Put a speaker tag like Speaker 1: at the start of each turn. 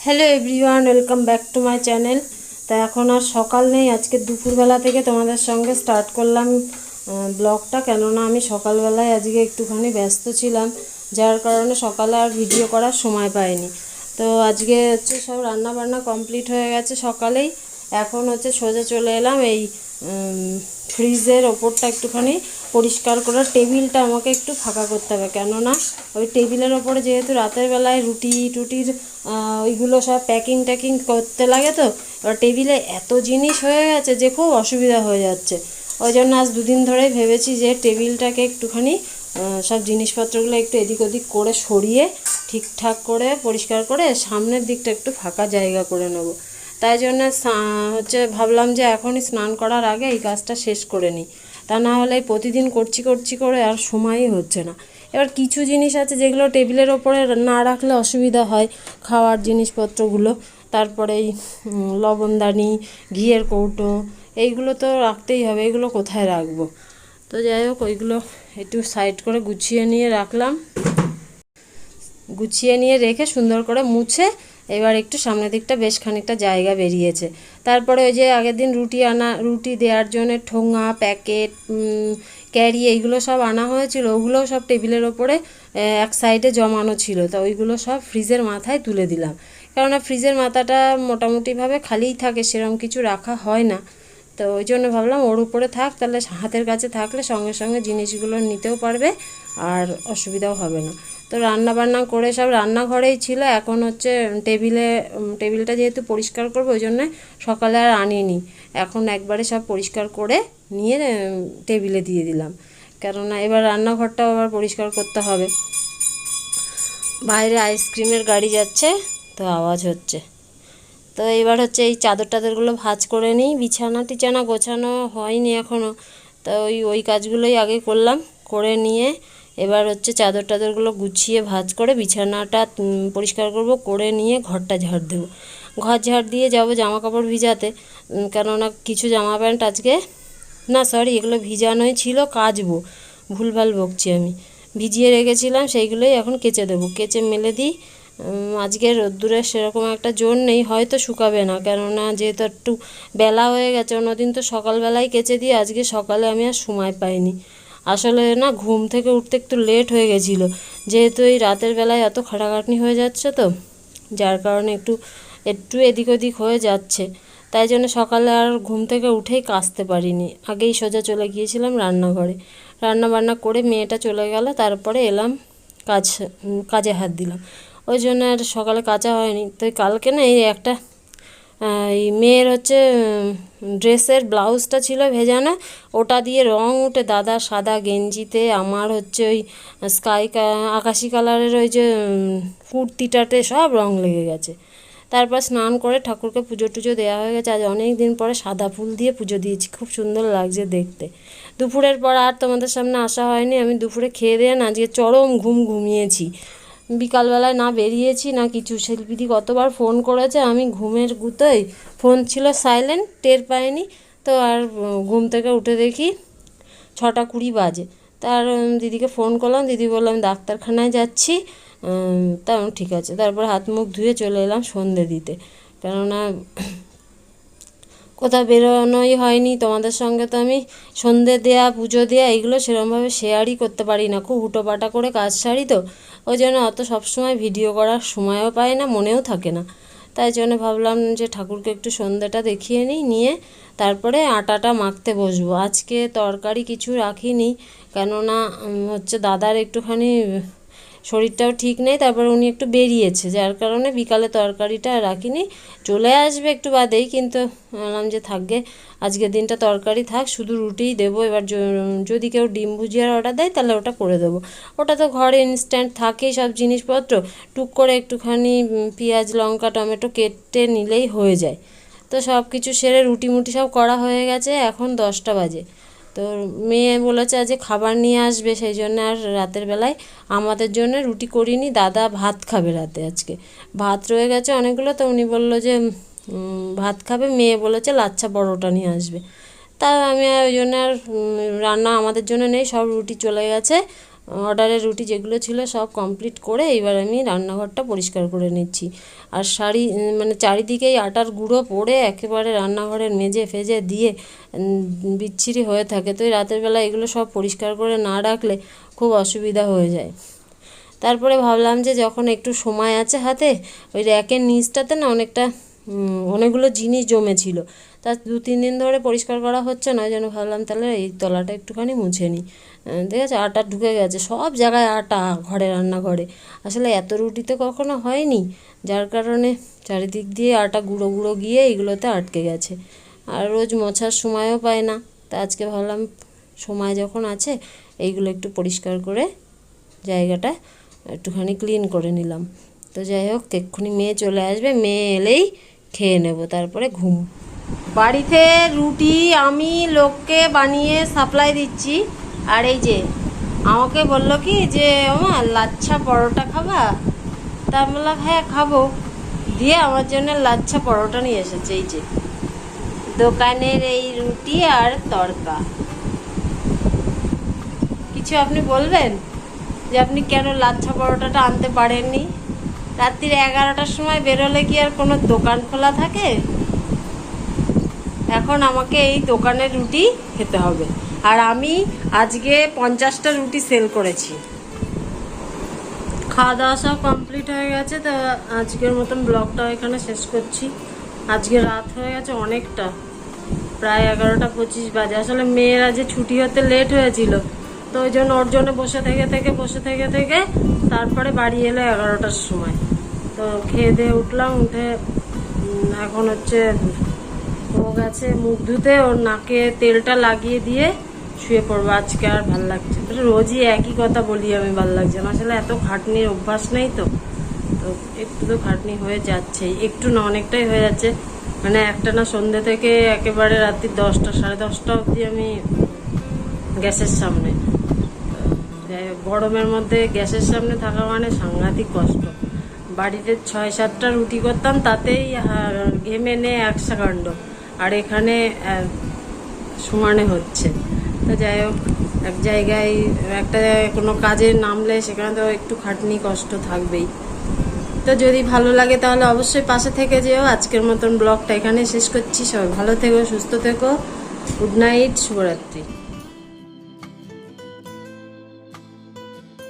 Speaker 1: Hello everyone, welcome back to my channel. তা এখন আর সকাল নেই, আজকে দুপুরবেলা থেকে তোমাদের সঙ্গে স্টার্ট করলাম ব্লগটা। কেননা আমি সকালবেলায় আজকে একটুখানি ব্যস্ত ছিলাম, যার কারণে সকালে আর ভিডিও করার সময় পাইনি। তো আজকে হচ্ছে সব রান্না বান্না কমপ্লিট হয়ে গেছে সকালেই। এখন হচ্ছে সোজা চলে এলাম এই ফ্রিজের ওপরটা একটুখানি পরিষ্কার করার, টেবিলটা আমাকে একটু ফাঁকা করতে হবে। কেননা ওই টেবিলের ওপরে যেহেতু রাতের বেলায় রুটি টুটির ওইগুলো সব প্যাকিং ট্যাকিং করতে লাগে, তো এবার টেবিলে এত জিনিস হয়ে গেছে যে খুব অসুবিধা হয়ে যাচ্ছে। ওই জন্য আজ দুদিন ধরেই ভেবেছি যে টেবিলটাকে একটুখানি সব জিনিসপত্রগুলো একটু এদিক ওদিক করে সরিয়ে ঠিকঠাক করে পরিষ্কার করে সামনের দিকটা একটু ফাঁকা জায়গা করে নেব। তাই জন্য হচ্ছে ভাবলাম যে এখনই স্নান করার আগে এই কাজটা শেষ করে নিই, তা না হলে প্রতিদিন করছি করে আর সময়ই হচ্ছে না। এবার কিছু জিনিস আছে যেগুলো টেবিলের ওপরে না রাখলে অসুবিধা হয়, খাওয়ার জিনিসপত্রগুলো, তারপরে এই লবণদানি, ঘিয়ের কৌটো, এইগুলো তো রাখতেই হবে। এইগুলো কোথায় রাখবো? তো যাই হোক, ওইগুলো একটু সাইড করে গুছিয়ে নিয়ে রাখলাম। গুছিয়ে নিয়ে রেখে সুন্দর করে মুছে এবার একটু সামনের দিকটা বেশ খানিকটা জায়গা বেরিয়েছে। তারপরে ওই যে আগের দিন রুটি দেওয়ার জন্য ঠোঙা, প্যাকেট, ক্যারি, এইগুলো সব আনা হয়েছিল, ওগুলোও সব টেবিলের ওপরে এক সাইডে জমানো ছিল। তো ওইগুলো সব ফ্রিজের মাথায় তুলে দিলাম, কেননা ফ্রিজের মাথাটা মোটামুটিভাবে খালিই থাকে, সেরকম কিছু রাখা হয় না। তো ওই জন্য ভাবলাম ওর উপরে থাক, তাহলে হাতের কাছে থাকলে সঙ্গে সঙ্গে জিনিসগুলো নিতেও পারবে আর অসুবিধাও হবে না। তো রান্না বান্না করে সব রান্নাঘরেই ছিল। এখন হচ্ছে টেবিলটা যেহেতু পরিষ্কার করবো, ওই জন্য সকালে আর আনিনি। এখন একবারে সব পরিষ্কার করে নিয়ে টেবিলে দিয়ে দিলাম, কেননা এবার রান্নাঘরটাও আবার পরিষ্কার করতে হবে। বাইরে আইসক্রিমের গাড়ি যাচ্ছে, তো আওয়াজ হচ্ছে। তো এবার হচ্ছে এই চাদর টাদরগুলো ভাঁজ করে নিই। বিছানা টিছানা গোছানো হয়নি এখনও, তো ওই কাজগুলোই আগে করলাম। করে নিয়ে এবার হচ্ছে চাদর টাদরগুলো গুছিয়ে ভাঁজ করে বিছানাটা পরিষ্কার করব, করে নিয়ে ঘরটা ঝাড় দেবো। ঘর ঝাড় দিয়ে যাব জামা কাপড় ভিজাতে, কেননা কিছু জামা প্যান্ট আজকে এগুলো ভিজানোই ছিল, কাচবো, ভুলভাল বকছি আমি। ভিজিয়ে রেখেছিলাম, সেইগুলোই এখন কেচে দেবো। কেচে মেলে দিই। আজকে রোদ্দুরের সেরকম একটা জোর নেই, হয়তো শুকাবে না, কেননা যেহেতু একটু বেলা হয়ে গেছে। অন্যদিন তো সকালবেলায় কেচে দিই, আজকে সকালে আমি আর সময় পাইনি। আসলে ঘুম থেকে উঠতে একটু লেট হয়ে গেছিলো, যেহেতু এই রাতের বেলায় এত খাটাখাটনি হয়ে যাচ্ছে, তো যার কারণে একটু এদিক ওদিক হয়ে যাচ্ছে। তাই জন্য সকালে আর ঘুম থেকে উঠেই কাচতে পারিনি। আগেই সোজা চলে গিয়েছিলাম রান্নাঘরে, রান্না বান্না করে মেয়েটা চলে গেল, তারপরে এলাম কাজে হাত দিলাম। ওই জন্য আর সকালে কাচা হয়নি। তো কালকে এই একটা এই মেয়ের হচ্ছে ড্রেসের ব্লাউজটা ছিল ভেজানো, ওটা দিয়ে রং উঠে দাদা সাদা গেঞ্জিতে আমার হচ্ছে ওই আকাশি কালারের ওই যে কুর্তিটাতে সব রং লেগে গেছে। তারপর স্নান করে ঠাকুরকে পুজো টুজো দেওয়া হয়ে গেছে। আজ অনেক দিন পরে সাদা ফুল দিয়ে পুজো দিয়েছি, খুব সুন্দর লাগছে দেখতে। দুপুরের পর আর তোমাদের সামনে আসা হয়নি। আমি দুপুরে খেয়ে দিয়ে আজকে চরম ঘুমিয়েছি। বিকালবেলায় না বেরিয়েছি না কিছু। শিল্পীদি কতবার ফোন করেছে, আমি ঘুমের গুতোয়, ফোন ছিল সাইলেন্ট, টের পাইনি। তো আর ঘুম থেকে উঠে দেখি 6:20 বাজে। তার দিদিকে ফোন করলাম, দিদি বললো আমি ডাক্তারখানায় যাচ্ছি। তা ঠিক আছে। তারপর হাত মুখ ধুয়ে চলে এলাম সন্ধে দিতে, কেননা কোথাও বেরোনোই হয়নি। তোমাদের সঙ্গে তো আমি সন্ধে দেয়া, পুজো দেয়া এগুলো সেরকমভাবে শেয়ারই করতে পারি না, খুব হুটোপাটা করে কাজ সারি, তো ওই জন্য অত সবসময় ভিডিও করার সময়ও পাই না, মনেও থাকে না। তাই জন্য ভাবলাম যে ঠাকুরকে একটু সন্ধেটা দেখিয়ে নিয়ে তারপরে আটাটা মাখতে বসবো। আজকে তরকারি কিছু রাখিনি, কেননা হচ্ছে দাদার একটুখানি শরীরটাও ঠিক নেই, তারপর উনি একটু বেরিয়েছে, যার কারণে বিকালে তরকারিটা রাখিনি। চলে আসবে একটু বাদেই, কিন্তু বললাম যে থাকবে আজকের দিনটা তরকারি থাক, শুধু রুটিই দেবো। এবার যদি কেউ ডিম ভুজিয়ার অর্ডার দেয় তাহলে ওটা করে দেবো। ওটা তো ঘরে ইনস্ট্যান্ট থাকেই সব জিনিসপত্র, টুক করে একটুখানি পেঁয়াজ লঙ্কা টমেটো কেটে নিলেই হয়ে যায়। তো সব কিছু সেরে রুটি মুটি সব করা হয়ে গেছে। এখন 10টা বাজে। তো মেয়ে বলেছে আজকে খাবার নিয়ে আসবে, সেই জন্য আর রাতের বেলায় আমাদের জন্য রুটি করিনি। দাদা ভাত খাবে রাতে, আজকে ভাত রয়ে গেছে অনেকগুলো। তো উনি বললো যে ভাত খাবে, মেয়ে বলেছে লাচ্ছা পরোটা নিয়ে আসবে। তা আমি ওই জন্য আর রান্না আমাদের জন্য নেই, সব রুটি চলে গেছে। অর্ডারের রুটি যেগুলো ছিল সব কমপ্লিট করে এইবার আমি রান্নাঘরটা পরিষ্কার করে নিচ্ছি। আর মানে চারিদিকেই আটার গুঁড়ো পড়ে একেবারে রান্নাঘরের মেজে ফেজে দিয়ে বিচ্ছিরি হয়ে থাকে। তো এই রাতের বেলা এগুলো সব পরিষ্কার করে না রাখলে খুব অসুবিধা হয়ে যায়। তারপরে ভাবলাম যে যখন একটু সময় আছে হাতে, ওই র্যাকের নিচটাতে না অনেকগুলো জিনিস জমেছিল, তা 2-3 দিন ধরে পরিষ্কার করা হচ্ছে না, ওই জন্য ভাবলাম তাহলে এই তলাটা একটুখানি মুছে নিই। ঠিক আছে, আটা ঢুকে গেছে সব জায়গায়, আটা রান্নাঘরে। আসলে এত রুটি তো কখনো হয়নি, যার কারণে চারিদিক দিয়ে আটা গুঁড়ো গুঁড়ো গিয়ে এইগুলোতে আটকে গেছে। আর রোজ মোছার সময়ও পায় না, তা আজকে ভাবলাম সময় যখন আছে এইগুলো একটু পরিষ্কার করে জায়গাটা একটুখানি ক্লিন করে নিলাম। তো যাই হোক, এক্ষুনি মেয়ে চলে আসবে, মেয়ে এলেই খেয়ে নেব, তারপরে ঘুম। বাড়িতে রুটি আমি লোককে বানিয়ে সাপ্লাই দিচ্ছি। আর এই যে আমাকে বললো কি যে আমার লাচ্ছা পরোটা খাবা, তা আমি বললাম হ্যাঁ খাবো, দিয়ে আমার জন্য লাচ্ছা পরোটা নিয়ে এসেছে। এই যে দোকানের এই রুটি আর তড়কা। কিছু আপনি বলবেন যে আপনি কেন লাচ্ছা পরোটাটা আনতে পারেননি? রাত্রির 11টার সময় বেরোলে কি আর কোনো দোকান খোলা থাকে? এখন আমাকে এই দোকানের রুটি খেতে হবে। আর আমি আজকে 50টা রুটি সেল করেছি। খাওয়া দাওয়া সব কমপ্লিট হয়ে গেছে, তো আজকের মতন ব্লগটাও এখানে শেষ করছি। আজকে রাত হয়ে গেছে অনেকটা, প্রায় 11টা 25 বাজে। আসলে মেয়েরা যে ছুটি হতে লেট হয়েছিল, তো ওই জন্য ওর জন্য বসে থেকে তারপরে বাড়ি এলো 11টার সময়। তো খেয়ে দিয়ে উঠলাম, উঠে এখন হচ্ছে ও গেছে মুখ ধুতে, ওর নাকে তেলটা লাগিয়ে দিয়ে শুয়ে পড়বো। আজকে আর ভাল লাগছে, রোজই একই কথা বলি আমি, ভাল লাগছে না। আসলে এত খাটনির অভ্যাস নেই, তো একটু তো খাটনি হয়ে যাচ্ছেই, একটু না অনেকটাই হয়ে যাচ্ছে। মানে একটা না সন্ধ্যে থেকে একেবারে রাত্রি 10টা 10:30 অবধি আমি গ্যাসের সামনে। গরমের মধ্যে গ্যাসের সামনে থাকা মানে সাংঘাতিক কষ্ট। বাড়িতে 6-7টা রুটি করতাম, তাতেই ঘেমে নে 1 কাণ্ড, আর এখানে সমানে হচ্ছে। তো যাই হোক, এক জায়গায় একটা কোনো কাজে নামলে সেখানে তো একটু খাটনি কষ্ট থাকবেই। তো যদি ভালো লাগে তাহলে অবশ্যই পাশে থেকে যেও। আজকের মতন ব্লগটা এখানে শেষ করছি। সবাই ভালো থেকো, সুস্থ থেকো, গুড নাইট, শুভরাত্রি।